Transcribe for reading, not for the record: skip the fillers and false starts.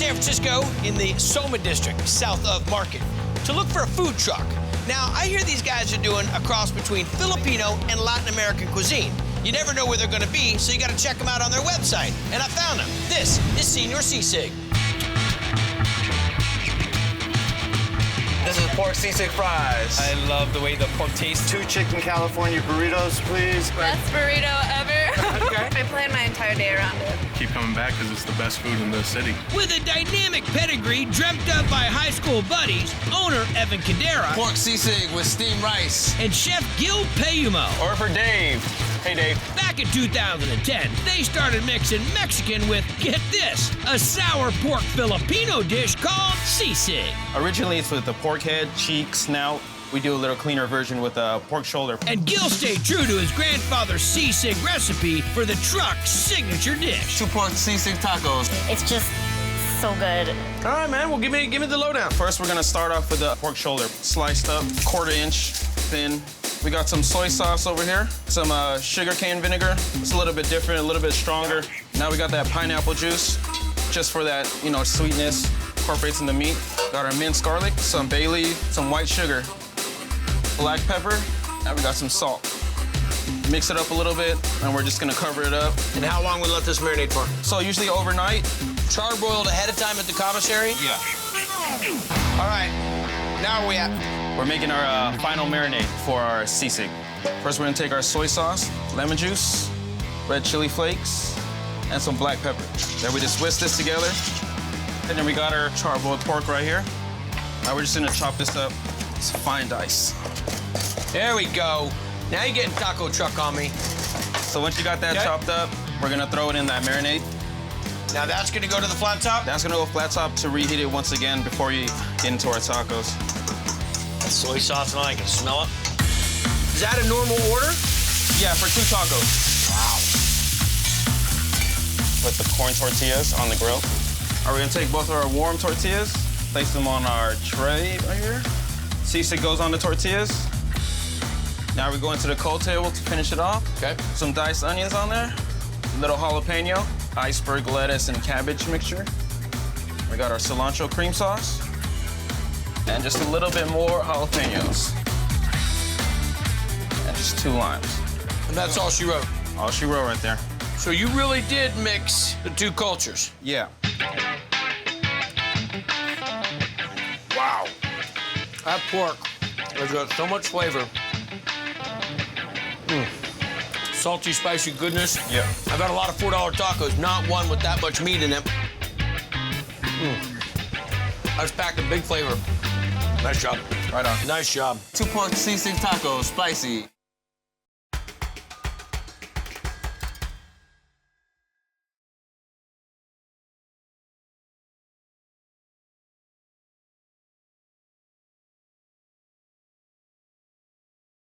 San Francisco in the Soma district, south of Market, to look for a food truck. Now, I hear these guys are doing a cross between Filipino and Latin American cuisine. You never know where they're gonna be, so you gotta check them out on their website. And I found them. This is Senior Sisig. This is pork sisig fries. I love the way the pork tastes. 2 chicken California burritos, please. Best burrito ever. Okay. I plan my entire day around it. Keep coming back because it's the best food in the city. With a dynamic pedigree dreamt up by high school buddies, owner Evan Cadera Pork sisig with steamed rice. and Chef Gil Payumo. Or for Dave. Hey, Dave. Back in 2010, they started mixing Mexican with, get this, a sour pork Filipino dish called sisig. Originally, it's with the pork head, cheek, snout. We do a little cleaner version with a pork shoulder. And Gil stayed true to his grandfather's sisig recipe for the truck's signature dish. 2 pork sisig tacos. It's just so good. All right, man, well, give me the lowdown. First, we're gonna start off with the pork shoulder, sliced up, 1/4 inch thin. We got some soy sauce over here, some sugar cane vinegar. It's a little bit different, a little bit stronger. Now we got that pineapple juice, just for that, sweetness, incorporates in the meat. Got our minced garlic, some bay leaf, some white sugar, black pepper, and we got some salt. Mix it up a little bit, and we're just gonna cover it up. And how long we let this marinate for? So usually overnight. Charbroiled ahead of time at the commissary? Yeah. All right, now where we at? We're making our final marinade for our sisig. First, we're gonna take our soy sauce, lemon juice, red chili flakes, and some black pepper. Then we just whisk this together. And then we got our charbroiled pork right here. Now we're just gonna chop this up. It's fine dice. There we go. Now you're getting taco truck on me. So once you got that chopped up, we're gonna throw it in that marinade. Now that's gonna go to the flat top? That's gonna go flat top to reheat it once again before you get into our tacos. That soy sauce and all, I can smell it. Is that a normal order? Yeah, for 2 tacos. Wow. Put the corn tortillas on the grill. Are we gonna take both of our warm tortillas, place them on our tray right here. Sisig goes on the tortillas. Now we go into the cold table to finish it off. Okay. Some diced onions on there, a little jalapeno, iceberg lettuce and cabbage mixture. We got our cilantro cream sauce, and just a little bit more jalapenos. And just 2 limes. And that's all she wrote? All she wrote right there. So you really did mix the 2 cultures? Yeah. Wow. That pork has got so much flavor. Salty, spicy goodness. Yeah. I've had a lot of $4 tacos, not one with that much meat in it. I was packed a big flavor. Nice job. Right on. Nice job. 2 pork sisig tacos, spicy.